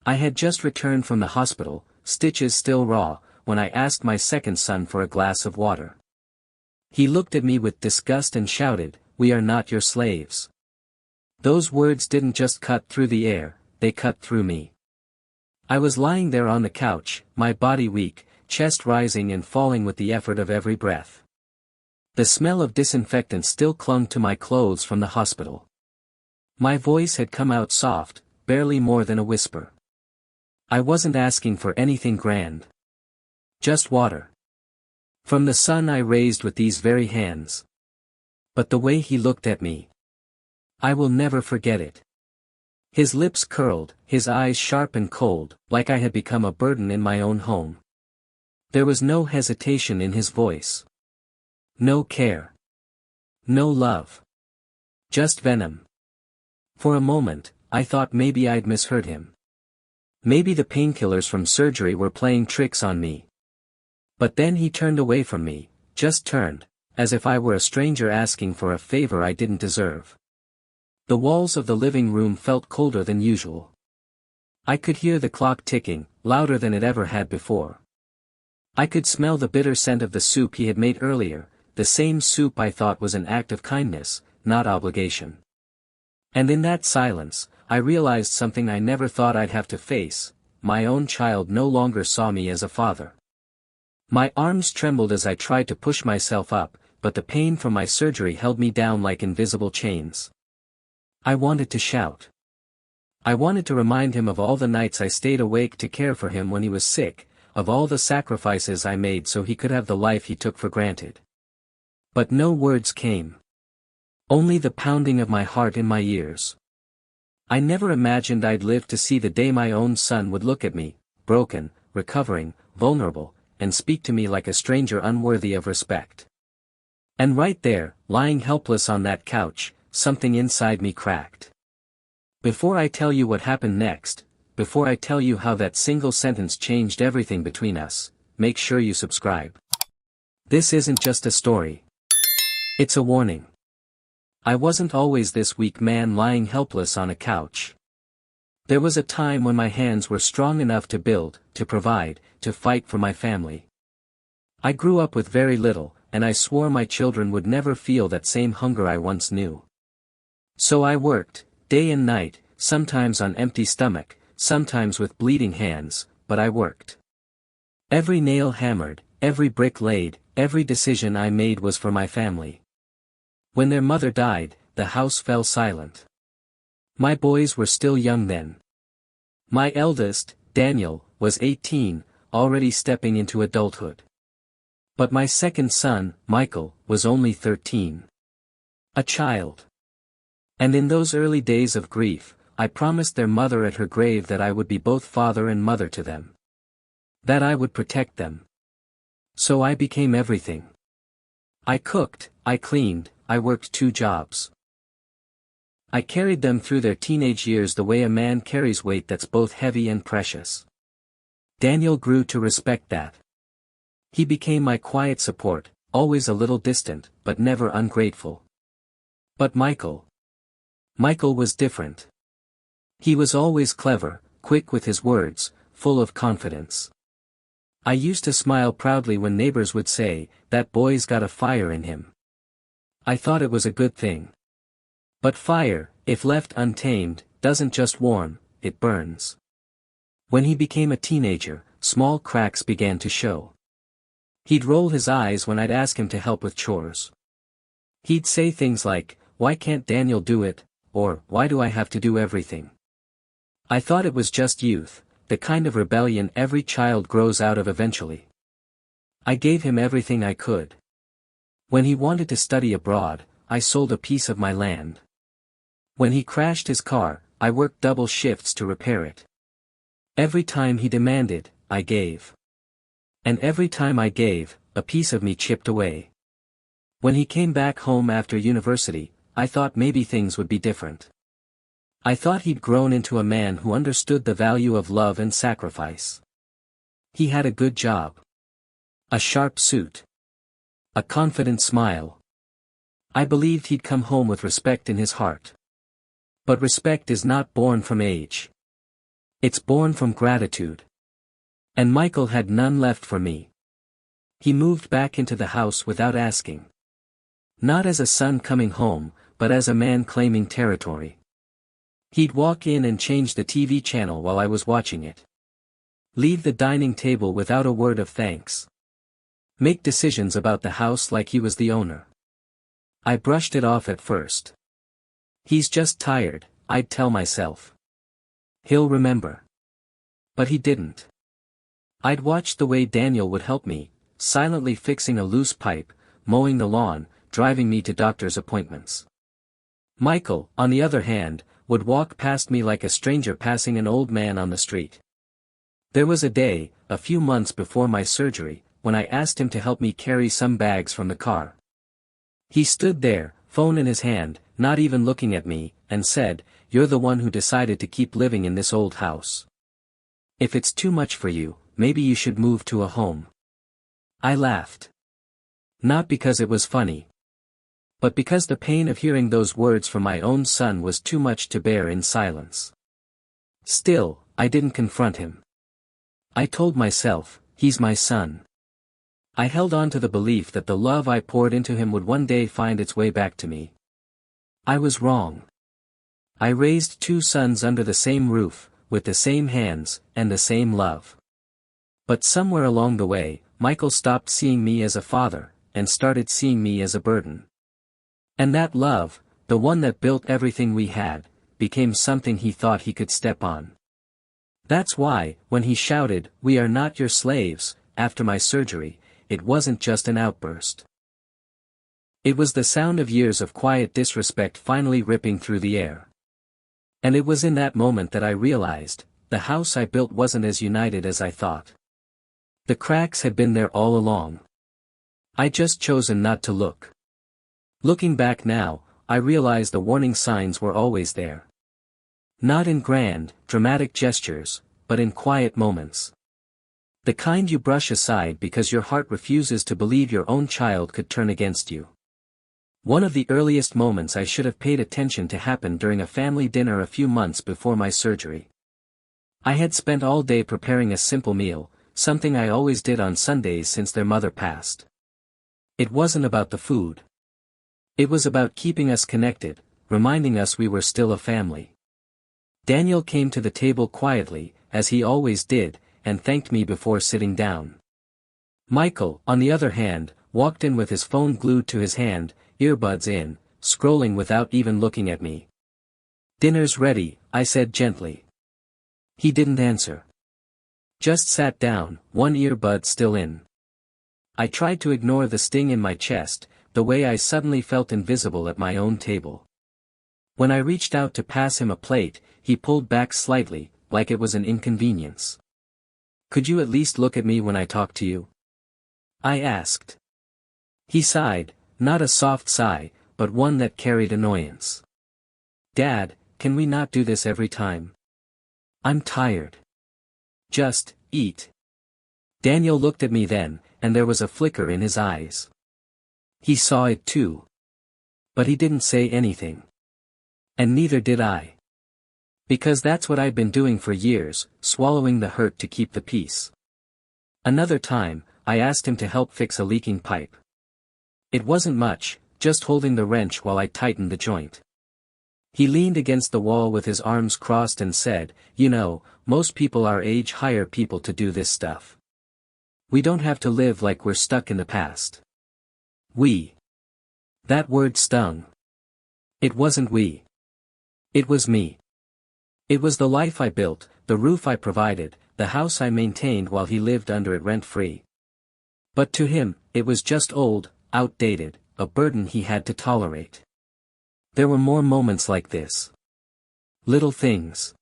I had just returned from the hospital, stitches still raw, when I asked my second son for a glass of water. He looked at me with disgust and shouted, "We are not your slaves." Those words didn't just cut through the air, they cut through me. I was lying there on the couch, my body weak, chest rising and falling with the effort of every breath. The smell of disinfectant still clung to my clothes from the hospital. My voice had come out soft, barely more than a whisper. I wasn't asking for anything grand. Just water. From the son I raised with these very hands. But the way he looked at me. I will never forget it. His lips curled, his eyes sharp and cold, like I had become a burden in my own home. There was no hesitation in his voice. No care. No love. Just venom. For a moment, I thought maybe I'd misheard him. Maybe the painkillers from surgery were playing tricks on me. But then he turned away from me, just turned, as if I were a stranger asking for a favor I didn't deserve. The walls of the living room felt colder than usual. I could hear the clock ticking, louder than it ever had before. I could smell the bitter scent of the soup he had made earlier, the same soup I thought was an act of kindness, not obligation. And in that silence, I realized something I never thought I'd have to face: my own child no longer saw me as a father. My arms trembled as I tried to push myself up, but the pain from my surgery held me down like invisible chains. I wanted to shout. I wanted to remind him of all the nights I stayed awake to care for him when he was sick, of all the sacrifices I made so he could have the life he took for granted. But no words came. Only the pounding of my heart in my ears. I never imagined I'd live to see the day my own son would look at me, broken, recovering, vulnerable, and speak to me like a stranger unworthy of respect. And right there, lying helpless on that couch, something inside me cracked. Before I tell you what happened next, before I tell you how that single sentence changed everything between us, make sure you subscribe. This isn't just a story. It's a warning. I wasn't always this weak man lying helpless on a couch. There was a time when my hands were strong enough to build, to provide, to fight for my family. I grew up with very little, and I swore my children would never feel that same hunger I once knew. So I worked, day and night, sometimes on empty stomach, sometimes with bleeding hands, but I worked. Every nail hammered, every brick laid, every decision I made was for my family. When their mother died, the house fell silent. My boys were still young then. My eldest, Daniel, was 18, already stepping into adulthood. But my second son, Michael, was only 13. A child. And in those early days of grief, I promised their mother at her grave that I would be both father and mother to them. That I would protect them. So I became everything. I cooked, I cleaned, I worked 2 jobs. I carried them through their teenage years the way a man carries weight that's both heavy and precious. Daniel grew to respect that. He became my quiet support, always a little distant, but never ungrateful. But Michael was different. He was always clever, quick with his words, full of confidence. I used to smile proudly when neighbors would say, "That boy's got a fire in him." I thought it was a good thing. But fire, if left untamed, doesn't just warm, it burns. When he became a teenager, small cracks began to show. He'd roll his eyes when I'd ask him to help with chores. He'd say things like, "Why can't Daniel do it?" or "Why do I have to do everything?" I thought it was just youth, the kind of rebellion every child grows out of eventually. I gave him everything I could. When he wanted to study abroad, I sold a piece of my land. When he crashed his car, I worked double shifts to repair it. Every time he demanded, I gave. And every time I gave, a piece of me chipped away. When he came back home after university, I thought maybe things would be different. I thought he'd grown into a man who understood the value of love and sacrifice. He had a good job. A sharp suit. A confident smile. I believed he'd come home with respect in his heart. But respect is not born from age. It's born from gratitude. And Michael had none left for me. He moved back into the house without asking. Not as a son coming home, but as a man claiming territory. He'd walk in and change the TV channel while I was watching it. Leave the dining table without a word of thanks. Make decisions about the house like he was the owner. I brushed it off at first. He's just tired, I'd tell myself. He'll remember. But he didn't. I'd watched the way Daniel would help me, silently fixing a loose pipe, mowing the lawn, driving me to doctor's appointments. Michael, on the other hand, would walk past me like a stranger passing an old man on the street. There was a day, a few months before my surgery, when I asked him to help me carry some bags from the car. He stood there, phone in his hand, not even looking at me, and said, "You're the one who decided to keep living in this old house. If it's too much for you, maybe you should move to a home." I laughed. Not because it was funny. But because the pain of hearing those words from my own son was too much to bear in silence. Still, I didn't confront him. I told myself, he's my son. I held on to the belief that the love I poured into him would one day find its way back to me. I was wrong. I raised two sons under the same roof, with the same hands, and the same love. But somewhere along the way, Michael stopped seeing me as a father, and started seeing me as a burden. And that love, the one that built everything we had, became something he thought he could step on. That's why, when he shouted, "We are not your slaves," after my surgery, it wasn't just an outburst. It was the sound of years of quiet disrespect finally ripping through the air. And it was in that moment that I realized, the house I built wasn't as united as I thought. The cracks had been there all along. I'd just chosen not to look. Looking back now, I realize the warning signs were always there. Not in grand, dramatic gestures, but in quiet moments. The kind you brush aside because your heart refuses to believe your own child could turn against you. One of the earliest moments I should have paid attention to happened during a family dinner a few months before my surgery. I had spent all day preparing a simple meal, something I always did on Sundays since their mother passed. It wasn't about the food. It was about keeping us connected, reminding us we were still a family. Daniel came to the table quietly, as he always did, and thanked me before sitting down. Michael, on the other hand, walked in with his phone glued to his hand, earbuds in, scrolling without even looking at me. "Dinner's ready," I said gently. He didn't answer. Just sat down, one earbud still in. I tried to ignore the sting in my chest, the way I suddenly felt invisible at my own table. When I reached out to pass him a plate, he pulled back slightly, like it was an inconvenience. "Could you at least look at me when I talk to you?" I asked. He sighed, not a soft sigh, but one that carried annoyance. "Dad, can we not do this every time? I'm tired. Just, eat." Daniel looked at me then, and there was a flicker in his eyes. He saw it too. But he didn't say anything. And neither did I. Because that's what I'd been doing for years, swallowing the hurt to keep the peace. Another time, I asked him to help fix a leaking pipe. It wasn't much, just holding the wrench while I tightened the joint. He leaned against the wall with his arms crossed and said, "You know, most people our age hire people to do this stuff. We don't have to live like we're stuck in the past." We. That word stung. It wasn't we. It was me. It was the life I built, the roof I provided, the house I maintained while he lived under it rent-free. But to him, it was just old, outdated, a burden he had to tolerate. There were more moments like this. Little things.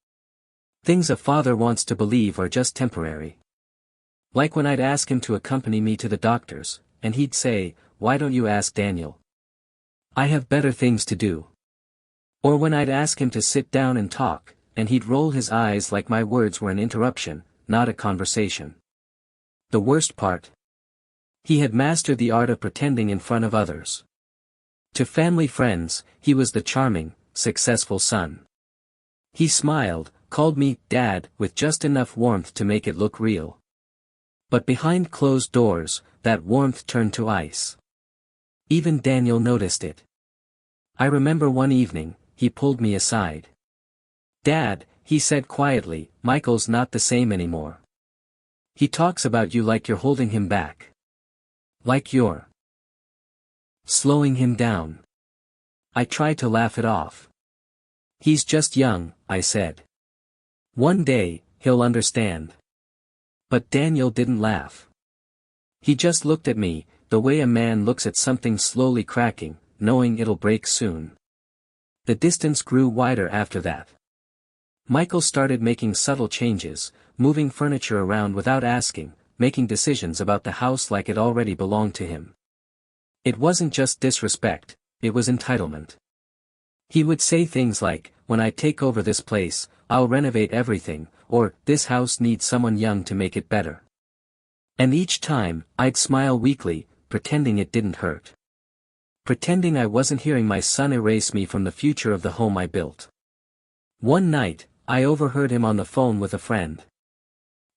Things a father wants to believe are just temporary. Like when I'd ask him to accompany me to the doctor's, and he'd say, "Why don't you ask Daniel? I have better things to do." Or when I'd ask him to sit down and talk, and he'd roll his eyes like my words were an interruption, not a conversation. The worst part? He had mastered the art of pretending in front of others. To family friends, he was the charming, successful son. He smiled, called me Dad with just enough warmth to make it look real. But behind closed doors, that warmth turned to ice. Even Daniel noticed it. I remember one evening, he pulled me aside. "Dad," he said quietly, "Michael's not the same anymore. He talks about you like you're holding him back. Like you're slowing him down." I tried to laugh it off. "He's just young," I said. "One day, he'll understand." But Daniel didn't laugh. He just looked at me, the way a man looks at something slowly cracking, knowing it'll break soon. The distance grew wider after that. Michael started making subtle changes, moving furniture around without asking, making decisions about the house like it already belonged to him. It wasn't just disrespect, it was entitlement. He would say things like, "When I take over this place, I'll renovate everything," or "This house needs someone young to make it better." And each time, I'd smile weakly, pretending it didn't hurt. Pretending I wasn't hearing my son erase me from the future of the home I built. One night, I overheard him on the phone with a friend.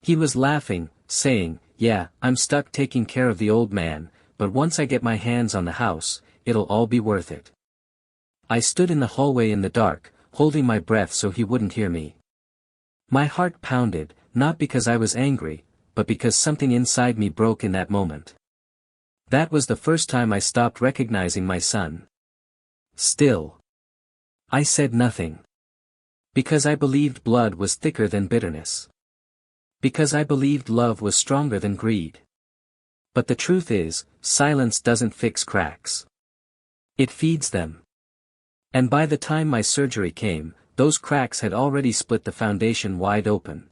He was laughing, saying, "Yeah, I'm stuck taking care of the old man, but once I get my hands on the house, it'll all be worth it." I stood in the hallway in the dark, holding my breath so he wouldn't hear me. My heart pounded, not because I was angry, but because something inside me broke in that moment. That was the first time I stopped recognizing my son. Still, I said nothing. Because I believed blood was thicker than bitterness. Because I believed love was stronger than greed. But the truth is, silence doesn't fix cracks. It feeds them. And by the time my surgery came, those cracks had already split the foundation wide open.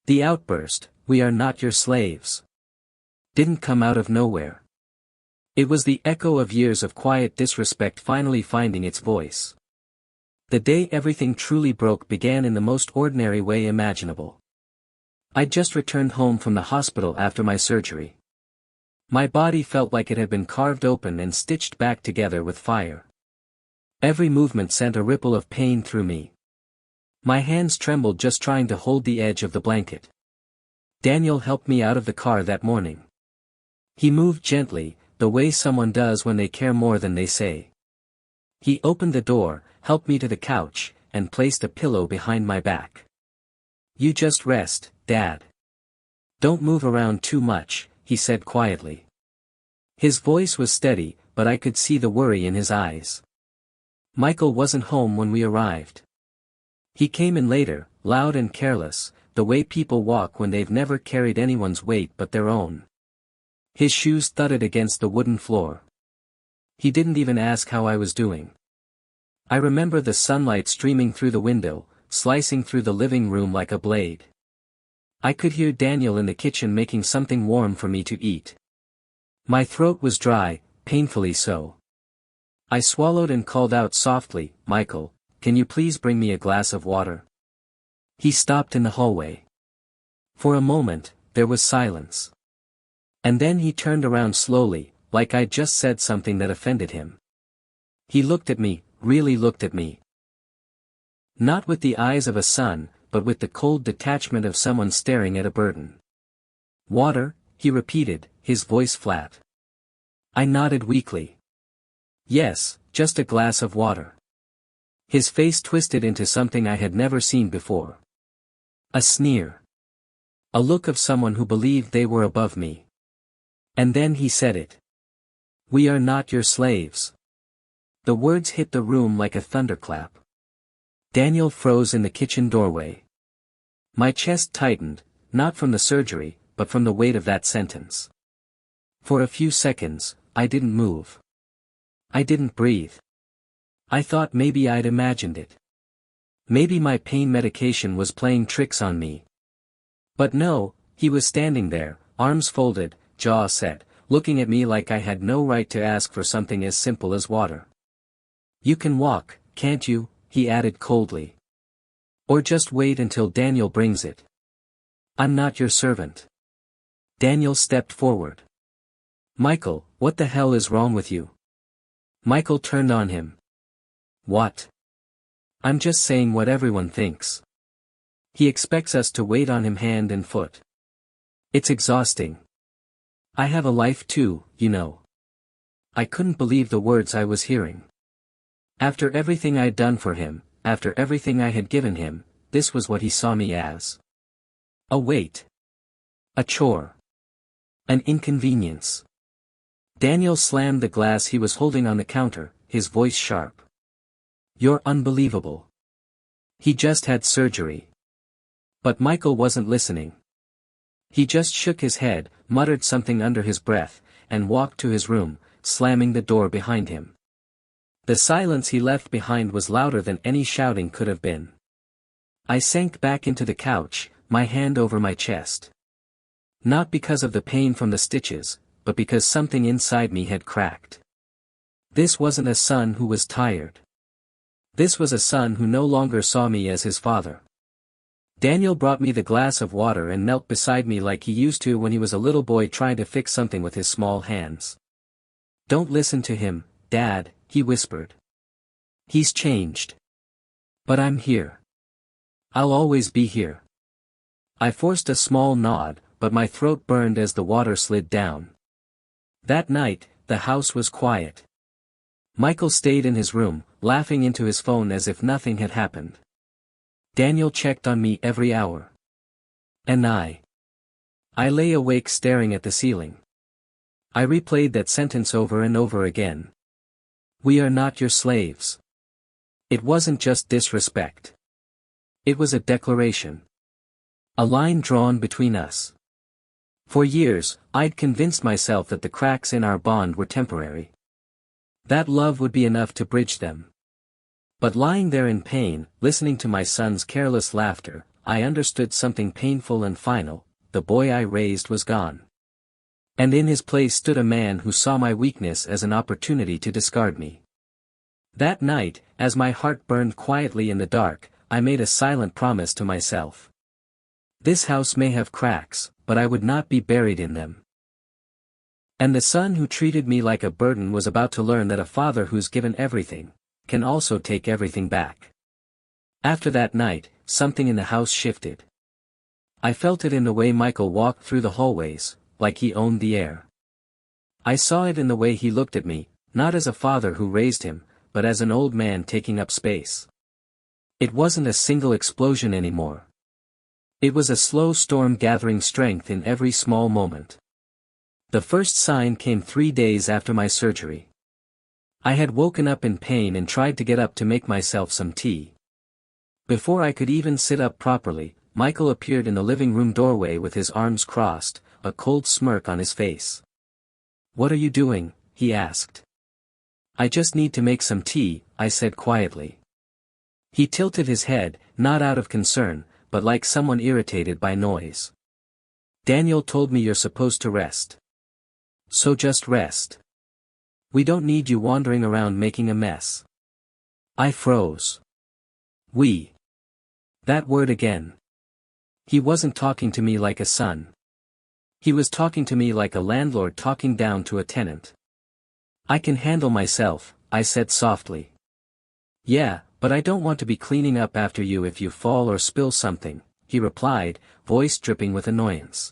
The outburst, "We are not your slaves," didn't come out of nowhere. It was the echo of years of quiet disrespect finally finding its voice. The day everything truly broke began in the most ordinary way imaginable. I'd just returned home from the hospital after my surgery. My body felt like it had been carved open and stitched back together with fire. Every movement sent a ripple of pain through me. My hands trembled just trying to hold the edge of the blanket. Daniel helped me out of the car that morning. He moved gently, the way someone does when they care more than they say. He opened the door, helped me to the couch, and placed a pillow behind my back. "You just rest, Dad. Don't move around too much," he said quietly. His voice was steady, but I could see the worry in his eyes. Michael wasn't home when we arrived. He came in later, loud and careless, the way people walk when they've never carried anyone's weight but their own. His shoes thudded against the wooden floor. He didn't even ask how I was doing. I remember the sunlight streaming through the window, slicing through the living room like a blade. I could hear Daniel in the kitchen making something warm for me to eat. My throat was dry, painfully so. I swallowed and called out softly, "Michael, can you please bring me a glass of water?" He stopped in the hallway. For a moment, there was silence. And then he turned around slowly, like I'd just said something that offended him. He looked at me, really looked at me. Not with the eyes of a son, but with the cold detachment of someone staring at a burden. "Water?" he repeated, his voice flat. I nodded weakly. "Yes, just a glass of water." His face twisted into something I had never seen before. A sneer. A look of someone who believed they were above me. And then he said it. "We are not your slaves." The words hit the room like a thunderclap. Daniel froze in the kitchen doorway. My chest tightened, not from the surgery, but from the weight of that sentence. For a few seconds, I didn't move. I didn't breathe. I thought maybe I'd imagined it. Maybe my pain medication was playing tricks on me. But no, he was standing there, arms folded, jaw set, looking at me like I had no right to ask for something as simple as water. "You can walk, can't you?" he added coldly. "Or just wait until Daniel brings it. I'm not your servant." Daniel stepped forward. "Michael, what the hell is wrong with you?" Michael turned on him. "What?" "I'm just saying what everyone thinks." He expects us to wait on him hand and foot. It's exhausting. I have a life too, you know. I couldn't believe the words I was hearing. After everything I'd done for him, after everything I had given him, this was what he saw me as. A weight. A chore. An inconvenience. Daniel slammed the glass he was holding on the counter, his voice sharp. You're unbelievable. He just had surgery. But Michael wasn't listening. He just shook his head, muttered something under his breath, and walked to his room, slamming the door behind him. The silence he left behind was louder than any shouting could have been. I sank back into the couch, my hand over my chest. Not because of the pain from the stitches, but because something inside me had cracked. This wasn't a son who was tired. This was a son who no longer saw me as his father. Daniel brought me the glass of water and knelt beside me like he used to when he was a little boy trying to fix something with his small hands. Don't listen to him, Dad, he whispered. He's changed. But I'm here. I'll always be here. I forced a small nod, but my throat burned as the water slid down. That night, the house was quiet. Michael stayed in his room, laughing into his phone as if nothing had happened. Daniel checked on me every hour. And I lay awake staring at the ceiling. I replayed that sentence over and over again. We are not your slaves. It wasn't just disrespect. It was a declaration. A line drawn between us. For years, I'd convinced myself that the cracks in our bond were temporary. That love would be enough to bridge them. But lying there in pain, listening to my son's careless laughter, I understood something painful and final: the boy I raised was gone. And in his place stood a man who saw my weakness as an opportunity to discard me. That night, as my heart burned quietly in the dark, I made a silent promise to myself. This house may have cracks, but I would not be buried in them. And the son who treated me like a burden was about to learn that a father who's given everything can also take everything back. After that night, something in the house shifted. I felt it in the way Michael walked through the hallways, like he owned the air. I saw it in the way he looked at me, not as a father who raised him, but as an old man taking up space. It wasn't a single explosion anymore. It was a slow storm gathering strength in every small moment. The first sign came 3 days after my surgery. I had woken up in pain and tried to get up to make myself some tea. Before I could even sit up properly, Michael appeared in the living room doorway with his arms crossed, a cold smirk on his face. "What are you doing?" he asked. "I just need to make some tea," I said quietly. He tilted his head, not out of concern, but like someone irritated by noise. "Daniel told me you're supposed to rest. So just rest. We don't need you wandering around making a mess." I froze. We. That word again. He wasn't talking to me like a son. He was talking to me like a landlord talking down to a tenant. "I can handle myself," I said softly. "Yeah, but I don't want to be cleaning up after you if you fall or spill something," he replied, voice dripping with annoyance.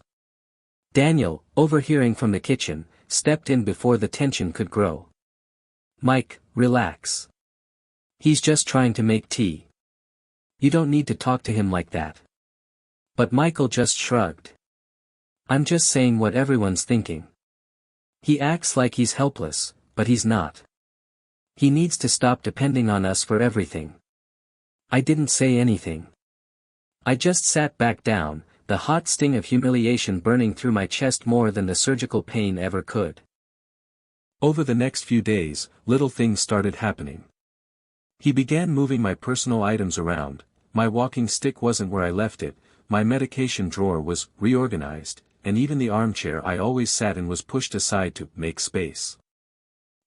Daniel, overhearing from the kitchen, stepped in before the tension could grow. "Mike, relax. He's just trying to make tea. You don't need to talk to him like that." But Michael just shrugged. "I'm just saying what everyone's thinking. He acts like he's helpless, but he's not. He needs to stop depending on us for everything." I didn't say anything. I just sat back down, the hot sting of humiliation burning through my chest more than the surgical pain ever could. Over the next few days, little things started happening. He began moving my personal items around. My walking stick wasn't where I left it, my medication drawer was reorganized, and even the armchair I always sat in was pushed aside to make space.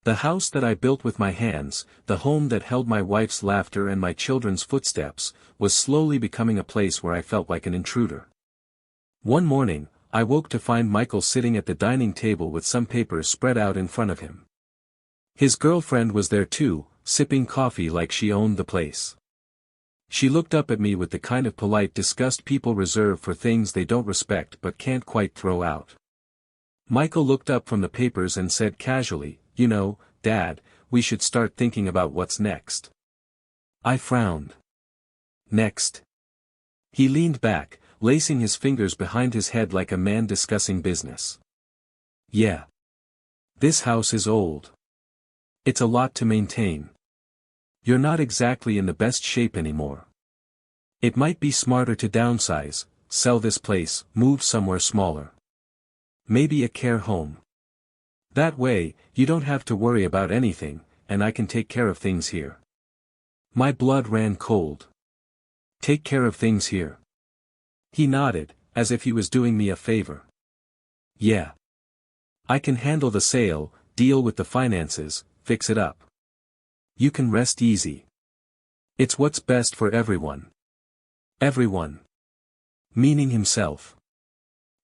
The house that I built with my hands, the home that held my wife's laughter and my children's footsteps, was slowly becoming a place where I felt like an intruder. One morning, I woke to find Michael sitting at the dining table with some papers spread out in front of him. His girlfriend was there too, sipping coffee like she owned the place. She looked up at me with the kind of polite disgust people reserve for things they don't respect but can't quite throw out. Michael looked up from the papers and said casually, "You know, Dad, we should start thinking about what's next." I frowned. Next? He leaned back, lacing his fingers behind his head like a man discussing business. Yeah. This house is old. It's a lot to maintain. You're not exactly in the best shape anymore. It might be smarter to downsize, sell this place, move somewhere smaller. Maybe a care home. That way, you don't have to worry about anything, and I can take care of things here. My blood ran cold. Take care of things here. He nodded, as if he was doing me a favor. Yeah. I can handle the sale, deal with the finances, fix it up. You can rest easy. It's what's best for everyone. Everyone. Meaning himself.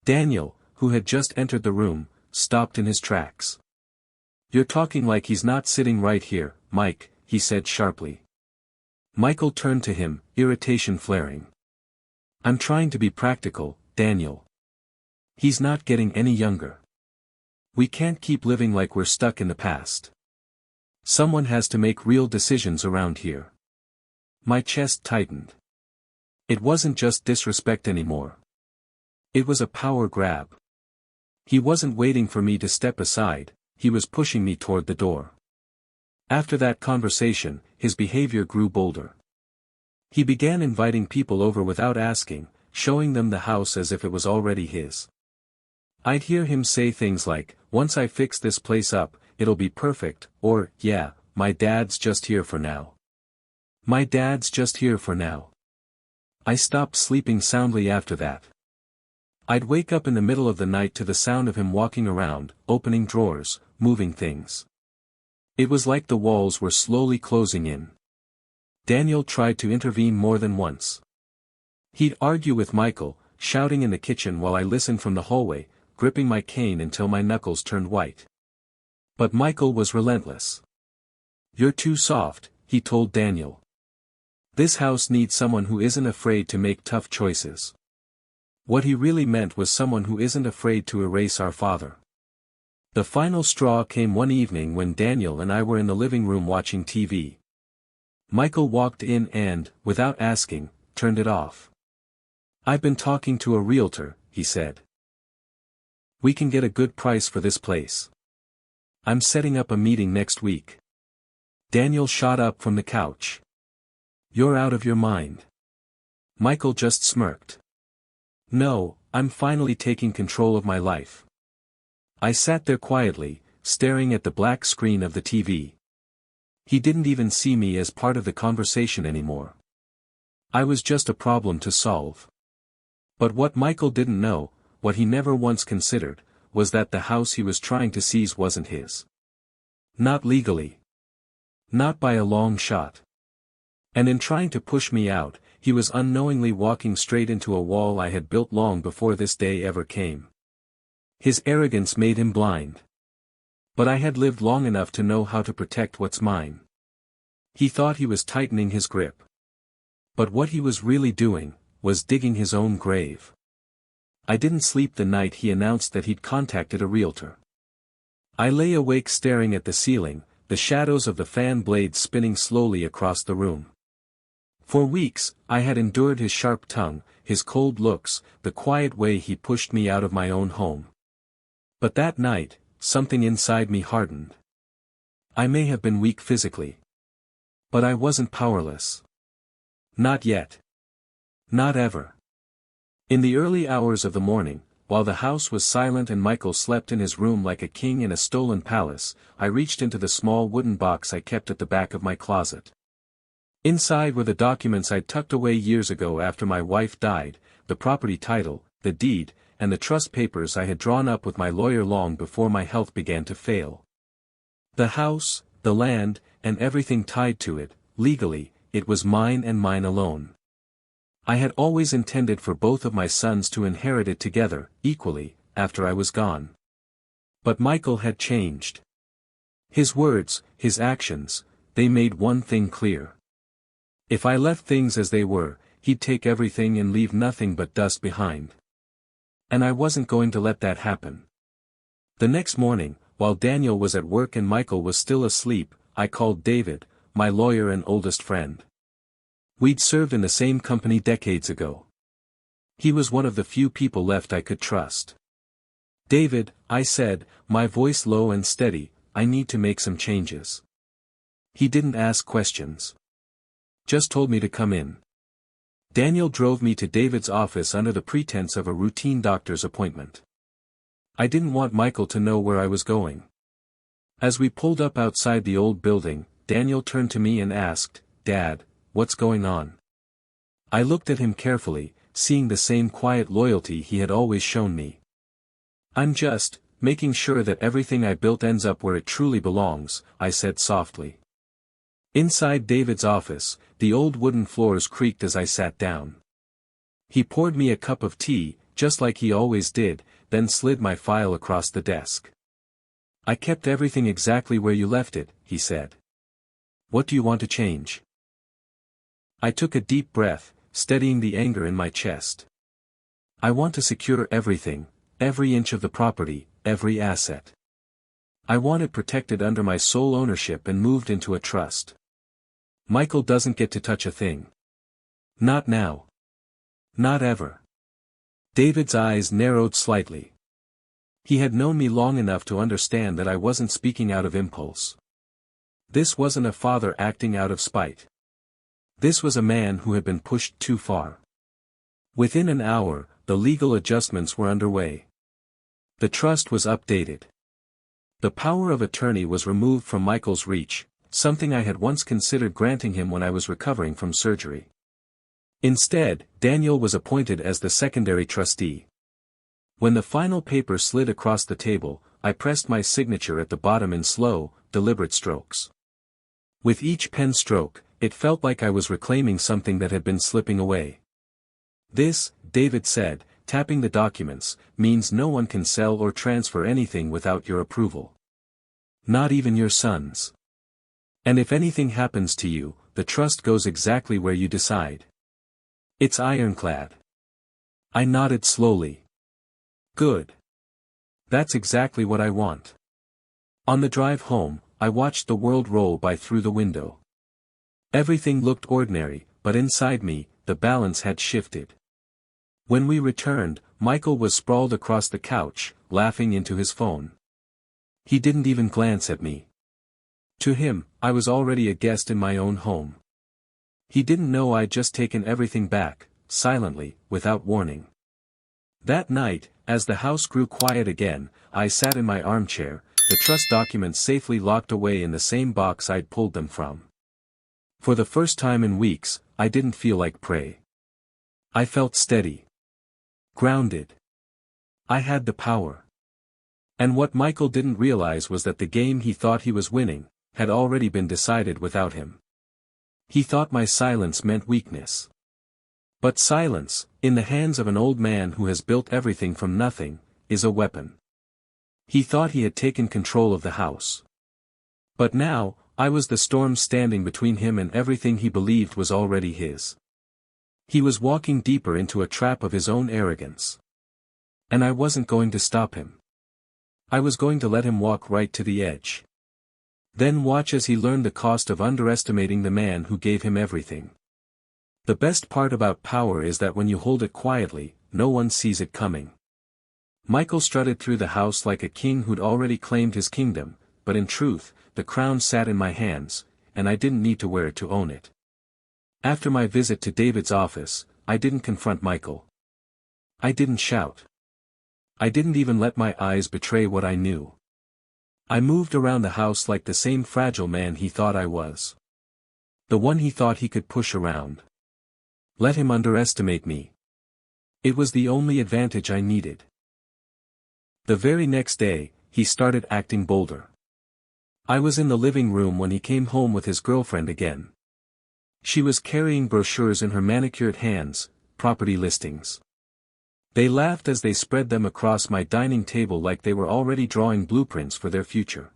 Daniel, who had just entered the room, stopped in his tracks. You're talking like he's not sitting right here, Mike, he said sharply. Michael turned to him, irritation flaring. I'm trying to be practical, Daniel. He's not getting any younger. We can't keep living like we're stuck in the past. Someone has to make real decisions around here. My chest tightened. It wasn't just disrespect anymore. It was a power grab. He wasn't waiting for me to step aside, he was pushing me toward the door. After that conversation, his behavior grew bolder. He began inviting people over without asking, showing them the house as if it was already his. I'd hear him say things like, "Once I fix this place up, it'll be perfect," or, "Yeah, my dad's just here for now. My dad's just here for now." I stopped sleeping soundly after that. I'd wake up in the middle of the night to the sound of him walking around, opening drawers, moving things. It was like the walls were slowly closing in. Daniel tried to intervene more than once. He'd argue with Michael, shouting in the kitchen while I listened from the hallway, gripping my cane until my knuckles turned white. But Michael was relentless. "You're too soft," he told Daniel. "This house needs someone who isn't afraid to make tough choices." What he really meant was someone who isn't afraid to erase our father. The final straw came one evening when Daniel and I were in the living room watching TV. Michael walked in and, without asking, turned it off. "I've been talking to a realtor," he said. "We can get a good price for this place. I'm setting up a meeting next week." Daniel shot up from the couch. "You're out of your mind." Michael just smirked. "No, I'm finally taking control of my life." I sat there quietly, staring at the black screen of the TV. He didn't even see me as part of the conversation anymore. I was just a problem to solve. But what Michael didn't know, what he never once considered, was that the house he was trying to seize wasn't his. Not legally. Not by a long shot. And in trying to push me out, he was unknowingly walking straight into a wall I had built long before this day ever came. His arrogance made him blind. But I had lived long enough to know how to protect what's mine. He thought he was tightening his grip. But what he was really doing, was digging his own grave. I didn't sleep the night he announced that he'd contacted a realtor. I lay awake staring at the ceiling, the shadows of the fan blades spinning slowly across the room. For weeks, I had endured his sharp tongue, his cold looks, the quiet way he pushed me out of my own home. But that night, something inside me hardened. I may have been weak physically. But I wasn't powerless. Not yet. Not ever. In the early hours of the morning, while the house was silent and Michael slept in his room like a king in a stolen palace, I reached into the small wooden box I kept at the back of my closet. Inside were the documents I'd tucked away years ago after my wife died, the property title, the deed, and the trust papers I had drawn up with my lawyer long before my health began to fail. The house, the land, and everything tied to it, legally, it was mine and mine alone. I had always intended for both of my sons to inherit it together, equally, after I was gone. But Michael had changed. His words, his actions, they made one thing clear. If I left things as they were, he'd take everything and leave nothing but dust behind. And I wasn't going to let that happen. The next morning, while Daniel was at work and Michael was still asleep, I called David, my lawyer and oldest friend. We'd served in the same company decades ago. He was one of the few people left I could trust. "David," I said, my voice low and steady, "I need to make some changes." He didn't ask questions. Just told me to come in. Daniel drove me to David's office under the pretense of a routine doctor's appointment. I didn't want Michael to know where I was going. As we pulled up outside the old building, Daniel turned to me and asked, "Dad, what's going on?" I looked at him carefully, seeing the same quiet loyalty he had always shown me. "I'm just making sure that everything I built ends up where it truly belongs," I said softly. Inside David's office, the old wooden floors creaked as I sat down. He poured me a cup of tea, just like he always did, then slid my file across the desk. "I kept everything exactly where you left it," he said. "What do you want to change?" I took a deep breath, steadying the anger in my chest. "I want to secure everything, every inch of the property, every asset. I want it protected under my sole ownership and moved into a trust. Michael doesn't get to touch a thing. Not now. Not ever." David's eyes narrowed slightly. He had known me long enough to understand that I wasn't speaking out of impulse. This wasn't a father acting out of spite. This was a man who had been pushed too far. Within an hour, the legal adjustments were underway. The trust was updated. The power of attorney was removed from Michael's reach, something I had once considered granting him when I was recovering from surgery. Instead, Daniel was appointed as the secondary trustee. When the final paper slid across the table, I pressed my signature at the bottom in slow, deliberate strokes. With each pen stroke, it felt like I was reclaiming something that had been slipping away. "This," David said, tapping the documents, "means no one can sell or transfer anything without your approval. Not even your sons. And if anything happens to you, the trust goes exactly where you decide. It's ironclad." I nodded slowly. "Good. That's exactly what I want." On the drive home, I watched the world roll by through the window. Everything looked ordinary, but inside me, the balance had shifted. When we returned, Michael was sprawled across the couch, laughing into his phone. He didn't even glance at me. To him, I was already a guest in my own home. He didn't know I'd just taken everything back, silently, without warning. That night, as the house grew quiet again, I sat in my armchair, the trust documents safely locked away in the same box I'd pulled them from. For the first time in weeks, I didn't feel like prey. I felt steady. Grounded. I had the power. And what Michael didn't realize was that the game he thought he was winning had already been decided without him. He thought my silence meant weakness. But silence, in the hands of an old man who has built everything from nothing, is a weapon. He thought he had taken control of the house. But now, I was the storm standing between him and everything he believed was already his. He was walking deeper into a trap of his own arrogance. And I wasn't going to stop him. I was going to let him walk right to the edge. Then watch as he learned the cost of underestimating the man who gave him everything. The best part about power is that when you hold it quietly, no one sees it coming. Michael strutted through the house like a king who'd already claimed his kingdom, but in truth, the crown sat in my hands, and I didn't need to wear it to own it. After my visit to David's office, I didn't confront Michael. I didn't shout. I didn't even let my eyes betray what I knew. I moved around the house like the same fragile man he thought I was. The one he thought he could push around. Let him underestimate me. It was the only advantage I needed. The very next day, he started acting bolder. I was in the living room when he came home with his girlfriend again. She was carrying brochures in her manicured hands, property listings. They laughed as they spread them across my dining table like they were already drawing blueprints for their future.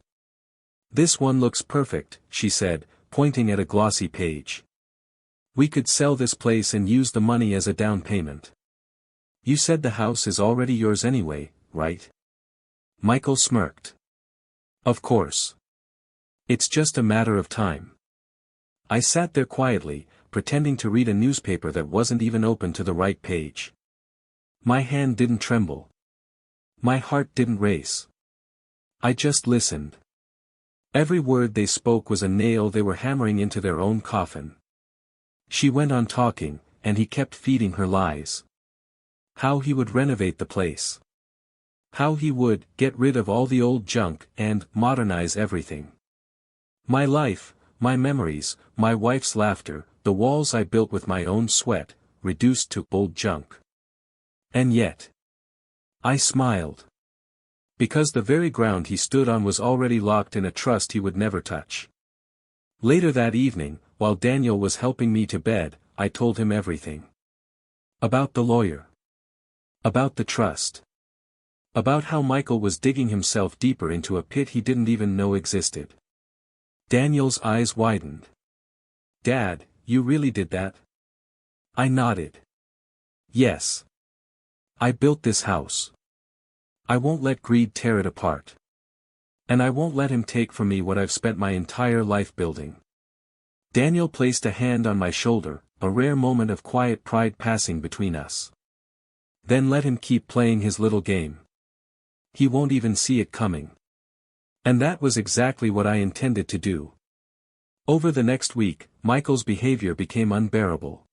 "This one looks perfect," she said, pointing at a glossy page. We could sell this place and use the money as a down payment. You said the house is already yours anyway, right? Michael smirked. Of course. It's just a matter of time. I sat there quietly, pretending to read a newspaper that wasn't even open to the right page. My hand didn't tremble. My heart didn't race. I just listened. Every word they spoke was a nail they were hammering into their own coffin. She went on talking, and he kept feeding her lies. How he would renovate the place. How he would get rid of all the old junk and modernize everything. My life, my memories, my wife's laughter, the walls I built with my own sweat, reduced to old junk. And yet, I smiled. Because the very ground he stood on was already locked in a trust he would never touch. Later that evening, while Daniel was helping me to bed, I told him everything. About the lawyer. About the trust. About how Michael was digging himself deeper into a pit he didn't even know existed. Daniel's eyes widened. Dad, you really did that? I nodded. Yes. I built this house. I won't let greed tear it apart. And I won't let him take from me what I've spent my entire life building. Daniel placed a hand on my shoulder, a rare moment of quiet pride passing between us. Then let him keep playing his little game. He won't even see it coming. And that was exactly what I intended to do. Over the next week, Michael's behavior became unbearable.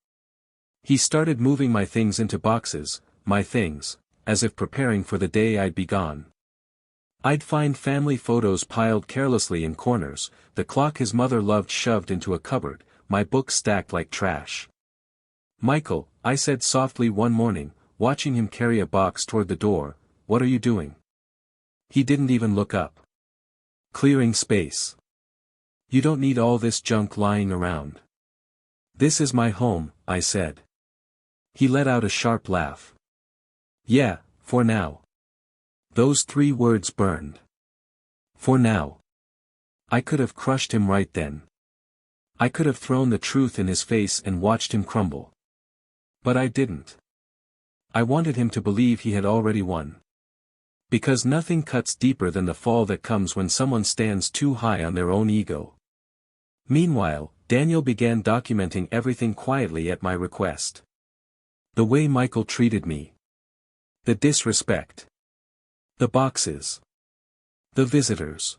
He started moving my things into boxes, my things, as if preparing for the day I'd be gone. I'd find family photos piled carelessly in corners, the clock his mother loved shoved into a cupboard, my books stacked like trash. Michael, I said softly one morning, watching him carry a box toward the door, what are you doing? He didn't even look up. Clearing space. You don't need all this junk lying around. This is my home, I said. He let out a sharp laugh. Yeah, for now. Those 3 words burned. For now. I could have crushed him right then. I could have thrown the truth in his face and watched him crumble. But I didn't. I wanted him to believe he had already won. Because nothing cuts deeper than the fall that comes when someone stands too high on their own ego. Meanwhile, Daniel began documenting everything quietly at my request. The way Michael treated me. The disrespect. The boxes. The visitors.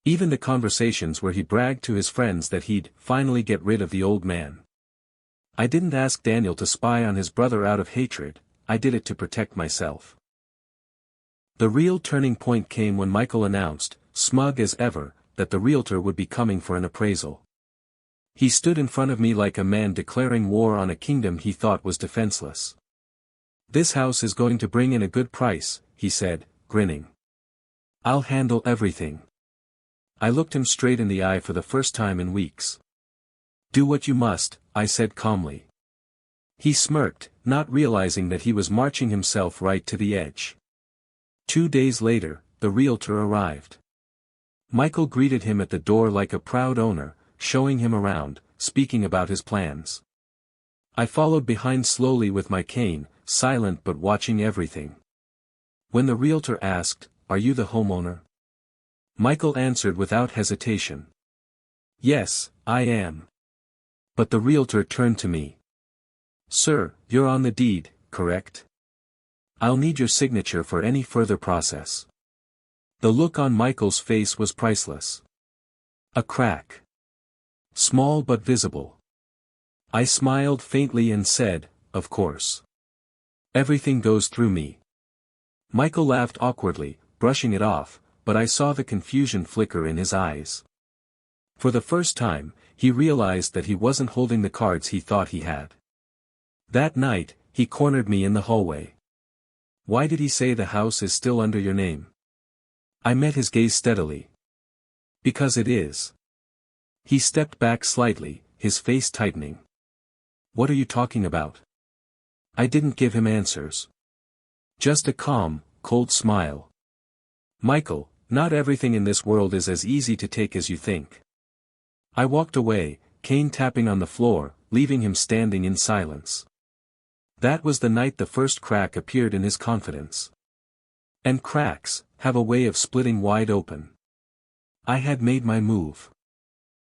Even the conversations where he bragged to his friends that he'd finally get rid of the old man. I didn't ask Daniel to spy on his brother out of hatred, I did it to protect myself. The real turning point came when Michael announced, smug as ever, that the realtor would be coming for an appraisal. He stood in front of me like a man declaring war on a kingdom he thought was defenseless. This house is going to bring in a good price, he said, grinning. I'll handle everything. I looked him straight in the eye for the first time in weeks. Do what you must, I said calmly. He smirked, not realizing that he was marching himself right to the edge. 2 days later, the realtor arrived. Michael greeted him at the door like a proud owner, showing him around, speaking about his plans. I followed behind slowly with my cane, silent but watching everything. When the realtor asked, "Are you the homeowner?" Michael answered without hesitation. "Yes, I am." But the realtor turned to me. "Sir, you're on the deed, correct? I'll need your signature for any further process." The look on Michael's face was priceless. A crack. Small but visible. I smiled faintly and said, "Of course. Everything goes through me." Michael laughed awkwardly, brushing it off, but I saw the confusion flicker in his eyes. For the first time, he realized that he wasn't holding the cards he thought he had. That night, he cornered me in the hallway. "Why did he say the house is still under your name?" I met his gaze steadily. "Because it is." He stepped back slightly, his face tightening. "What are you talking about?" I didn't give him answers. Just a calm, cold smile. "Michael, not everything in this world is as easy to take as you think." I walked away, cane tapping on the floor, leaving him standing in silence. That was the night the first crack appeared in his confidence. And cracks have a way of splitting wide open. I had made my move.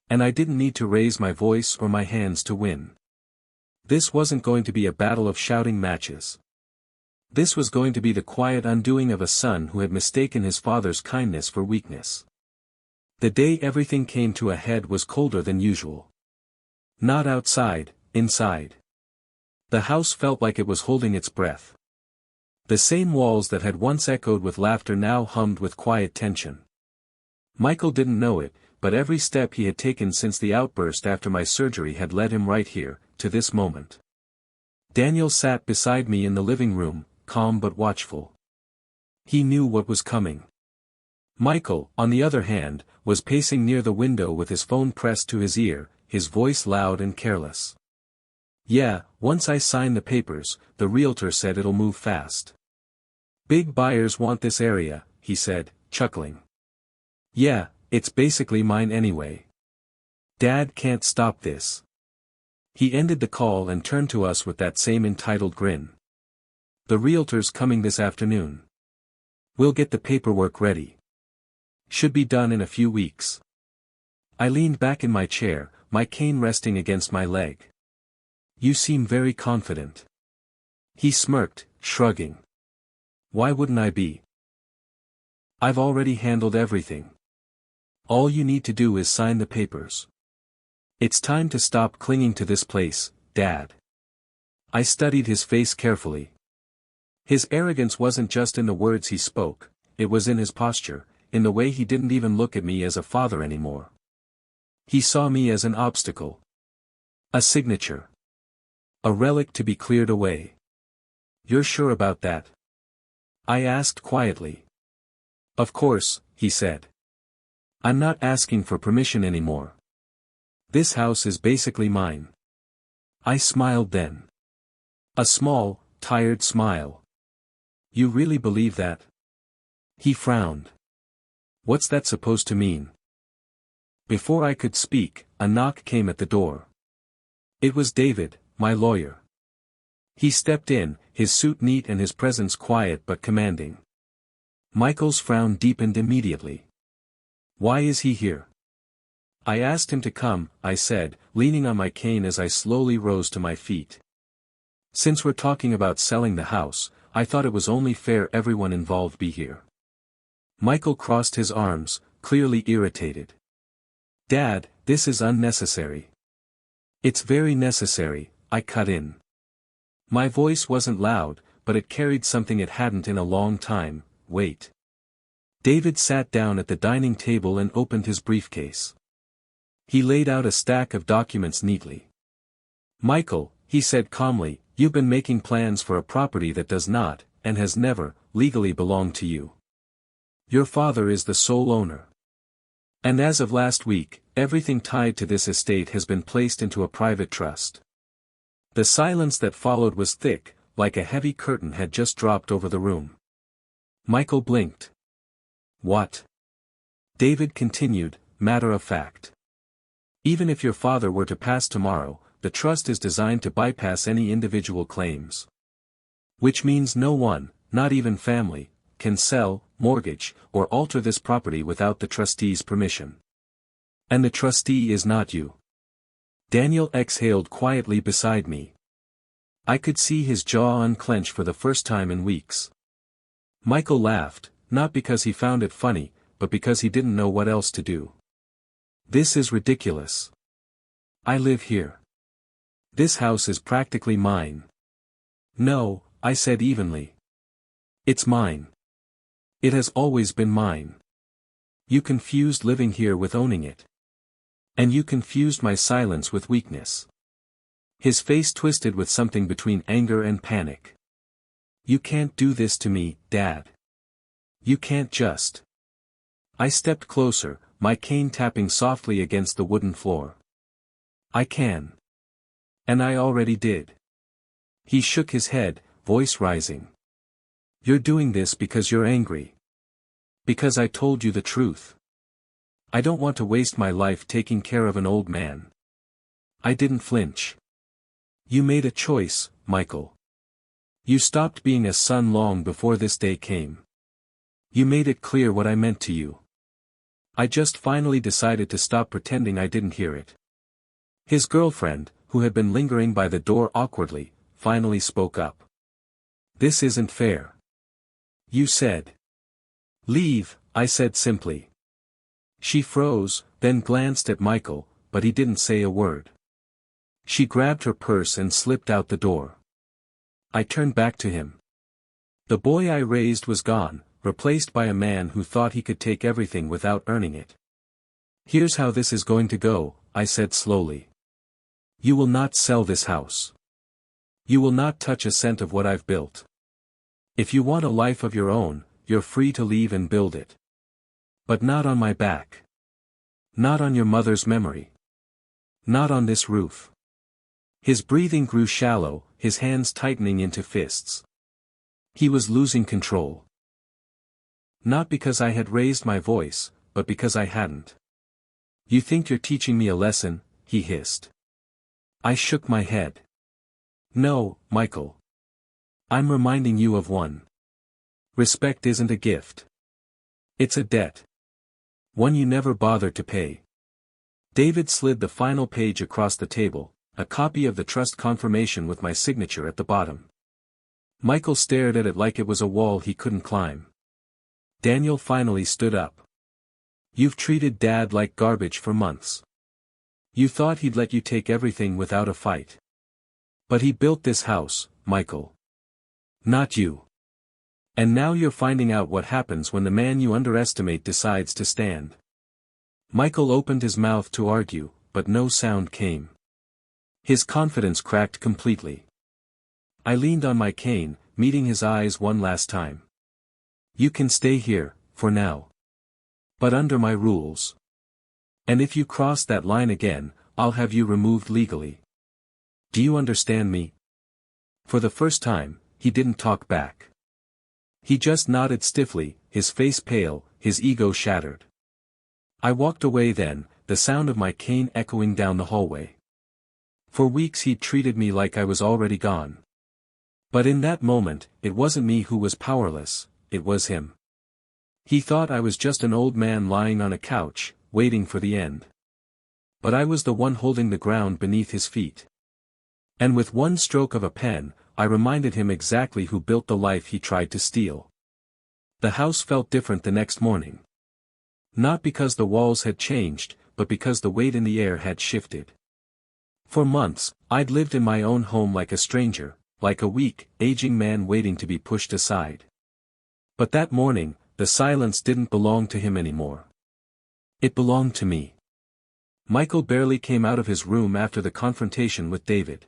And I didn't need to raise my voice or my hands to win. This wasn't going to be a battle of shouting matches. This was going to be the quiet undoing of a son who had mistaken his father's kindness for weakness. The day everything came to a head was colder than usual. Not outside, inside. The house felt like it was holding its breath. The same walls that had once echoed with laughter now hummed with quiet tension. Michael didn't know it, but every step he had taken since the outburst after my surgery had led him right here, to this moment. Daniel sat beside me in the living room, calm but watchful. He knew what was coming. Michael, on the other hand, was pacing near the window with his phone pressed to his ear, his voice loud and careless. "Yeah, once I sign the papers, the realtor said it'll move fast. Big buyers want this area," he said, chuckling. "Yeah, it's basically mine anyway. Dad can't stop this." He ended the call and turned to us with that same entitled grin. "The realtor's coming this afternoon. We'll get the paperwork ready. Should be done in a few weeks." I leaned back in my chair, my cane resting against my leg. "You seem very confident." He smirked, shrugging. "Why wouldn't I be? I've already handled everything. All you need to do is sign the papers. It's time to stop clinging to this place, Dad." I studied his face carefully. His arrogance wasn't just in the words he spoke, it was in his posture, in the way he didn't even look at me as a father anymore. He saw me as an obstacle. A signature. A relic to be cleared away. "You're sure about that?" I asked quietly. "Of course," he said. "I'm not asking for permission anymore. This house is basically mine." I smiled then. A small, tired smile. "You really believe that?" He frowned. "What's that supposed to mean?" Before I could speak, a knock came at the door. It was David, my lawyer. He stepped in, his suit neat and his presence quiet but commanding. Michael's frown deepened immediately. "Why is he here?" "I asked him to come," I said, leaning on my cane as I slowly rose to my feet. "Since we're talking about selling the house, I thought it was only fair everyone involved be here." Michael crossed his arms, clearly irritated. "Dad, this is unnecessary." "It's very necessary," I cut in. My voice wasn't loud, but it carried something it hadn't in a long time. "Wait." David sat down at the dining table and opened his briefcase. He laid out a stack of documents neatly. "Michael," he said calmly, "you've been making plans for a property that does not, and has never, legally belonged to you. Your father is the sole owner. And as of last week, everything tied to this estate has been placed into a private trust." The silence that followed was thick, like a heavy curtain had just dropped over the room. Michael blinked. "What?" David continued, matter of fact. "Even if your father were to pass tomorrow, the trust is designed to bypass any individual claims. Which means no one, not even family, can sell, mortgage, or alter this property without the trustee's permission. And the trustee is not you." Daniel exhaled quietly beside me. I could see his jaw unclench for the first time in weeks. Michael laughed, not because he found it funny, but because he didn't know what else to do. "This is ridiculous. I live here. This house is practically mine." "No," I said evenly. "It's mine. It has always been mine. You confused living here with owning it. And you confused my silence with weakness." His face twisted with something between anger and panic. "You can't do this to me, Dad. You can't just." I stepped closer, my cane tapping softly against the wooden floor. "I can. And I already did." He shook his head, voice rising. "You're doing this because you're angry. Because I told you the truth. I don't want to waste my life taking care of an old man." I didn't flinch. You made a choice, Michael. You stopped being a son long before this day came. You made it clear what I meant to you. I just finally decided to stop pretending I didn't hear it. His girlfriend, who had been lingering by the door awkwardly, finally spoke up. This isn't fair. You said. Leave, I said simply. She froze, then glanced at Michael, but he didn't say a word. She grabbed her purse and slipped out the door. I turned back to him. The boy I raised was gone, replaced by a man who thought he could take everything without earning it. Here's how this is going to go, I said slowly. You will not sell this house. You will not touch a cent of what I've built. If you want a life of your own, you're free to leave and build it. But not on my back. Not on your mother's memory. Not on this roof. His breathing grew shallow, his hands tightening into fists. He was losing control. Not because I had raised my voice, but because I hadn't. You think you're teaching me a lesson, he hissed. I shook my head. No, Michael. I'm reminding you of one. Respect isn't a gift. It's a debt. One you never bothered to pay. David slid the final page across the table, a copy of the trust confirmation with my signature at the bottom. Michael stared at it like it was a wall he couldn't climb. Daniel finally stood up. You've treated Dad like garbage for months. You thought he'd let you take everything without a fight. But he built this house, Michael. Not you. And now you're finding out what happens when the man you underestimate decides to stand. Michael opened his mouth to argue, but no sound came. His confidence cracked completely. I leaned on my cane, meeting his eyes one last time. You can stay here, for now. But under my rules. And if you cross that line again, I'll have you removed legally. Do you understand me? For the first time, he didn't talk back. He just nodded stiffly, his face pale, his ego shattered. I walked away then, the sound of my cane echoing down the hallway. For weeks he'd treated me like I was already gone. But in that moment, it wasn't me who was powerless, it was him. He thought I was just an old man lying on a couch, waiting for the end. But I was the one holding the ground beneath his feet. And with one stroke of a pen, I reminded him exactly who built the life he tried to steal. The house felt different the next morning. Not because the walls had changed, but because the weight in the air had shifted. For months, I'd lived in my own home like a stranger, like a weak, aging man waiting to be pushed aside. But that morning, the silence didn't belong to him anymore. It belonged to me. Michael barely came out of his room after the confrontation with David.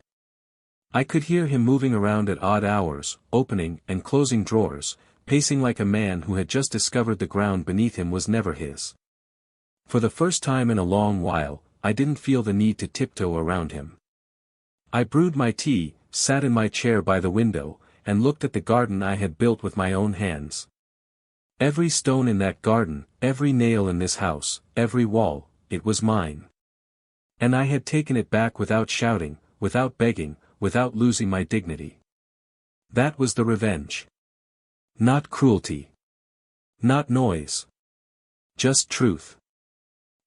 I could hear him moving around at odd hours, opening and closing drawers, pacing like a man who had just discovered the ground beneath him was never his. For the first time in a long while, I didn't feel the need to tiptoe around him. I brewed my tea, sat in my chair by the window, and looked at the garden I had built with my own hands. Every stone in that garden, every nail in this house, every wall, it was mine. And I had taken it back without shouting, without begging, without losing my dignity. That was the revenge. Not cruelty. Not noise. Just truth.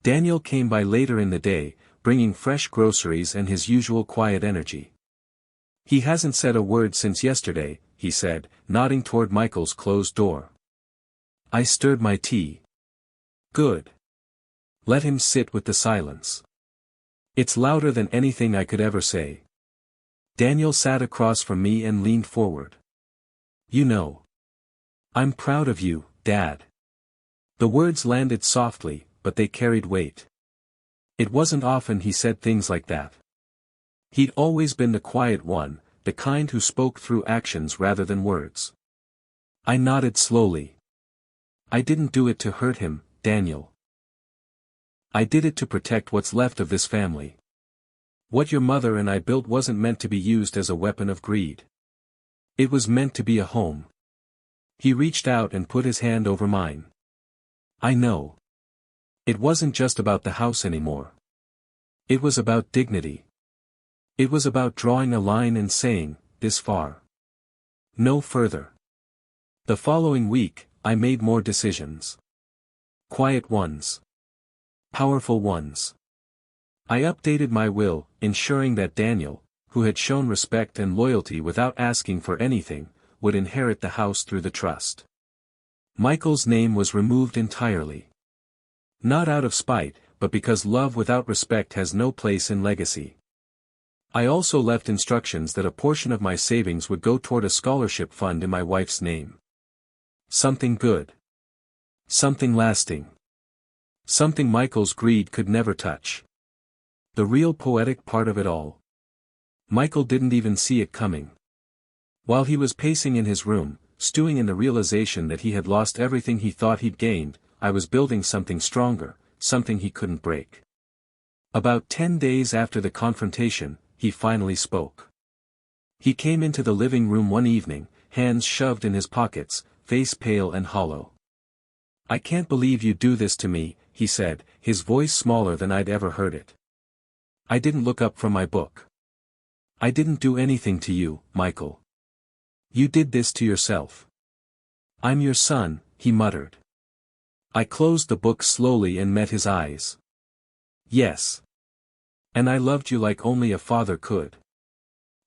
Daniel came by later in the day, bringing fresh groceries and his usual quiet energy. He hasn't said a word since yesterday, he said, nodding toward Michael's closed door. I stirred my tea. Good. Let him sit with the silence. It's louder than anything I could ever say. Daniel sat across from me and leaned forward. You know. I'm proud of you, Dad. The words landed softly, but they carried weight. It wasn't often he said things like that. He'd always been the quiet one, the kind who spoke through actions rather than words. I nodded slowly. I didn't do it to hurt him, Daniel. I did it to protect what's left of this family. What your mother and I built wasn't meant to be used as a weapon of greed. It was meant to be a home. He reached out and put his hand over mine. I know. It wasn't just about the house anymore. It was about dignity. It was about drawing a line and saying, this far. No further. The following week, I made more decisions. Quiet ones. Powerful ones. I updated my will, ensuring that Daniel, who had shown respect and loyalty without asking for anything, would inherit the house through the trust. Michael's name was removed entirely. Not out of spite, but because love without respect has no place in legacy. I also left instructions that a portion of my savings would go toward a scholarship fund in my wife's name. Something good. Something lasting. Something Michael's greed could never touch. The real poetic part of it all. Michael didn't even see it coming. While he was pacing in his room, stewing in the realization that he had lost everything he thought he'd gained, I was building something stronger, something he couldn't break. About 10 days after the confrontation, he finally spoke. He came into the living room one evening, hands shoved in his pockets, face pale and hollow. "I can't believe you do this to me," he said, his voice smaller than I'd ever heard it. "I didn't look up from my book. I didn't do anything to you, Michael. You did this to yourself." "I'm your son," he muttered. I closed the book slowly and met his eyes. "Yes. And I loved you like only a father could.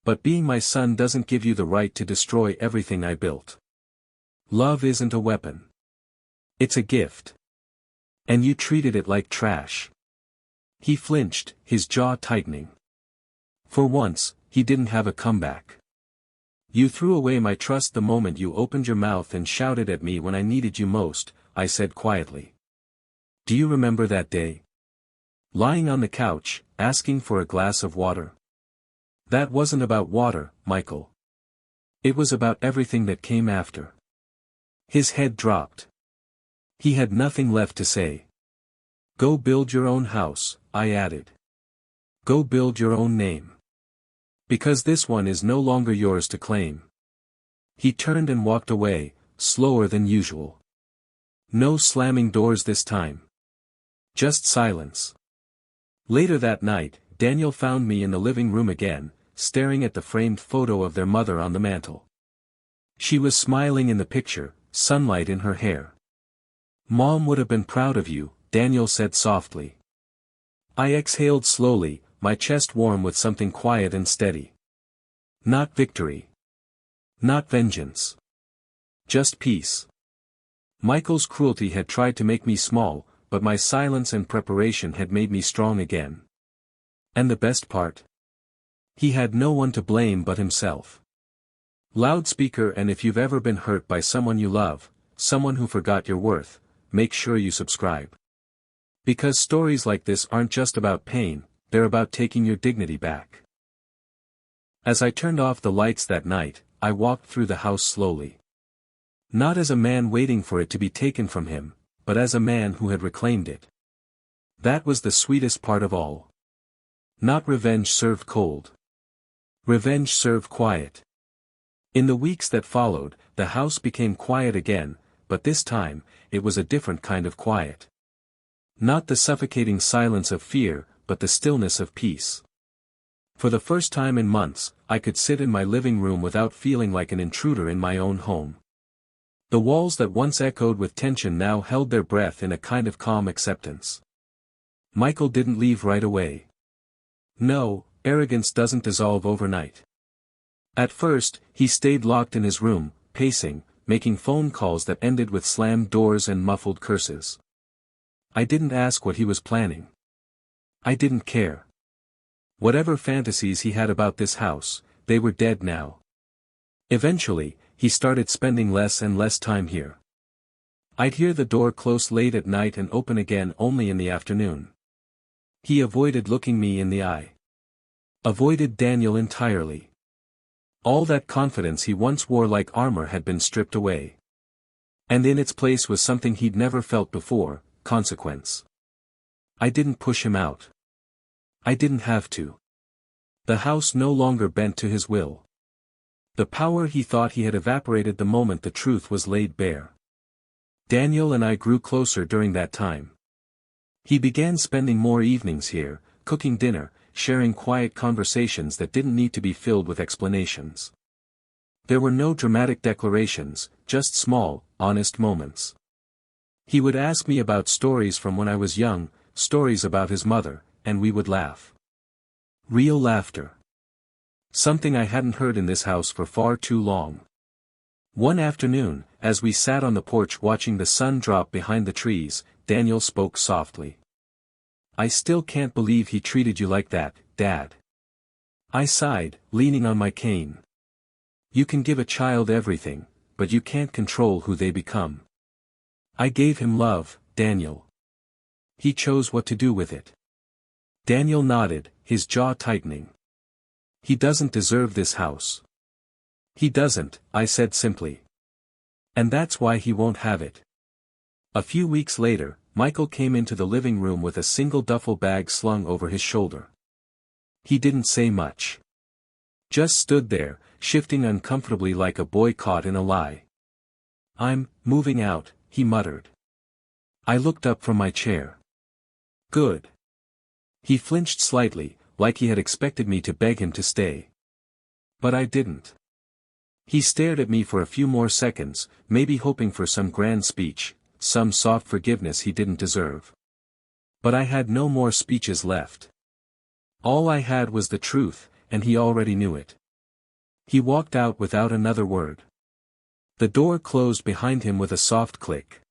But being my son doesn't give you the right to destroy everything I built. Love isn't a weapon. It's a gift. And you treated it like trash." He flinched, his jaw tightening. For once, he didn't have a comeback. "You threw away my trust the moment you opened your mouth and shouted at me when I needed you most," I said quietly. "Do you remember that day? Lying on the couch, asking for a glass of water?" "That wasn't about water, Michael. It was about everything that came after." His head dropped. He had nothing left to say. "Go build your own house," I added. "Go build your own name. Because this one is no longer yours to claim." He turned and walked away, slower than usual. No slamming doors this time. Just silence. Later that night, Daniel found me in the living room again, staring at the framed photo of their mother on the mantel. She was smiling in the picture, sunlight in her hair. "Mom would have been proud of you," Daniel said softly. I exhaled slowly, my chest warm with something quiet and steady. Not victory. Not vengeance. Just peace. Michael's cruelty had tried to make me small, but my silence and preparation had made me strong again. And the best part? He had no one to blame but himself. Loudspeaker, and if you've ever been hurt by someone you love, someone who forgot your worth, make sure you subscribe. Because stories like this aren't just about pain, they're about taking your dignity back. As I turned off the lights that night, I walked through the house slowly. Not as a man waiting for it to be taken from him, but as a man who had reclaimed it. That was the sweetest part of all. Not revenge served cold. Revenge served quiet. In the weeks that followed, the house became quiet again, but this time, it was a different kind of quiet. Not the suffocating silence of fear, but the stillness of peace. For the first time in months, I could sit in my living room without feeling like an intruder in my own home. The walls that once echoed with tension now held their breath in a kind of calm acceptance. Michael didn't leave right away. No, arrogance doesn't dissolve overnight. At first, he stayed locked in his room, pacing, making phone calls that ended with slammed doors and muffled curses. I didn't ask what he was planning. I didn't care. Whatever fantasies he had about this house, they were dead now. Eventually, he started spending less and less time here. I'd hear the door close late at night and open again only in the afternoon. He avoided looking me in the eye. Avoided Daniel entirely. All that confidence he once wore like armor had been stripped away. And in its place was something he'd never felt before, consequence. I didn't push him out. I didn't have to. The house no longer bent to his will. The power he thought he had evaporated the moment the truth was laid bare. Daniel and I grew closer during that time. He began spending more evenings here, cooking dinner, sharing quiet conversations that didn't need to be filled with explanations. There were no dramatic declarations, just small, honest moments. He would ask me about stories from when I was young, stories about his mother, and we would laugh. Real laughter. Something I hadn't heard in this house for far too long. One afternoon, as we sat on the porch watching the sun drop behind the trees, Daniel spoke softly. "I still can't believe he treated you like that, Dad." I sighed, leaning on my cane. "You can give a child everything, but you can't control who they become." "I gave him love, Daniel. He chose what to do with it." Daniel nodded, his jaw tightening. "He doesn't deserve this house." "He doesn't," I said simply. "And that's why he won't have it." A few weeks later, Michael came into the living room with a single duffel bag slung over his shoulder. He didn't say much. Just stood there, shifting uncomfortably like a boy caught in a lie. "I'm moving out," he muttered. I looked up from my chair. "Good." He flinched slightly, like he had expected me to beg him to stay. But I didn't. He stared at me for a few more seconds, maybe hoping for some grand speech, some soft forgiveness he didn't deserve. But I had no more speeches left. All I had was the truth, and he already knew it. He walked out without another word. The door closed behind him with a soft click.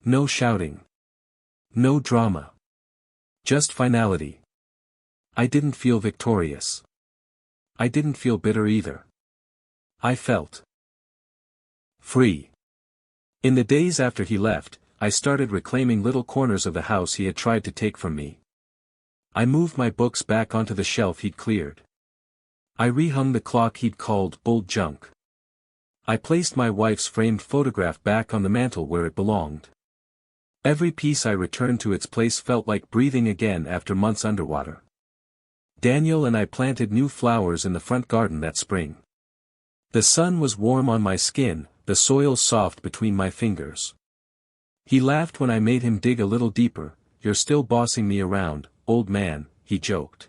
No shouting. No drama. Just finality. I didn't feel victorious. I didn't feel bitter either. I felt free. In the days after he left, I started reclaiming little corners of the house he had tried to take from me. I moved my books back onto the shelf he'd cleared. I rehung the clock he'd called old junk. I placed my wife's framed photograph back on the mantel where it belonged. Every piece I returned to its place felt like breathing again after months underwater. Daniel and I planted new flowers in the front garden that spring. The sun was warm on my skin, the soil soft between my fingers. He laughed when I made him dig a little deeper. "You're still bossing me around, old man," he joked.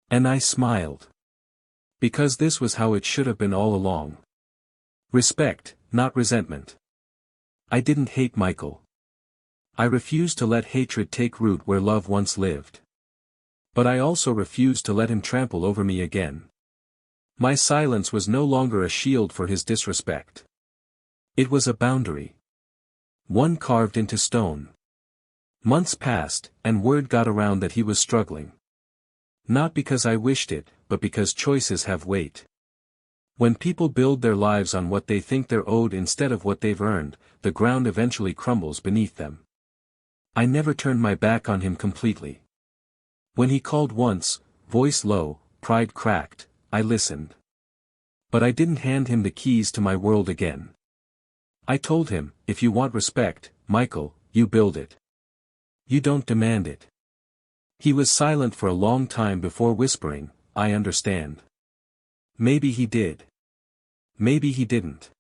And I smiled. Because this was how it should have been all along. Respect, not resentment. I didn't hate Michael. I refused to let hatred take root where love once lived. But I also refused to let him trample over me again. My silence was no longer a shield for his disrespect. It was a boundary. One carved into stone. Months passed, and word got around that he was struggling. Not because I wished it, but because choices have weight. When people build their lives on what they think they're owed instead of what they've earned, the ground eventually crumbles beneath them. I never turned my back on him completely. When he called once, voice low, pride cracked, I listened. But I didn't hand him the keys to my world again. I told him, "If you want respect, Michael, you build it. You don't demand it." He was silent for a long time before whispering, "I understand." Maybe he did. Maybe he didn't.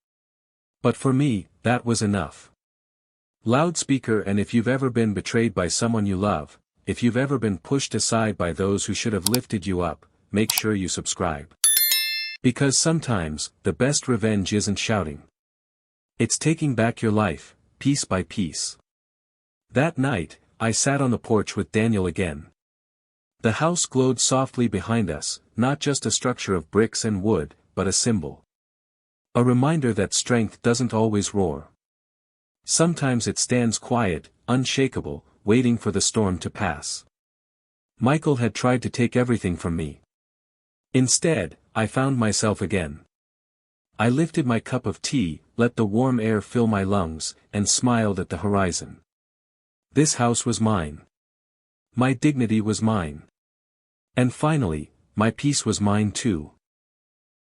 But for me, that was enough. Loudspeaker. And if you've ever been betrayed by someone you love, if you've ever been pushed aside by those who should have lifted you up, make sure you subscribe. Because sometimes, the best revenge isn't shouting. It's taking back your life, piece by piece. That night, I sat on the porch with Daniel again. The house glowed softly behind us, not just a structure of bricks and wood, but a symbol. A reminder that strength doesn't always roar. Sometimes it stands quiet, unshakable, waiting for the storm to pass. Michael had tried to take everything from me. Instead, I found myself again. I lifted my cup of tea, let the warm air fill my lungs, and smiled at the horizon. This house was mine. My dignity was mine. And finally, my peace was mine too.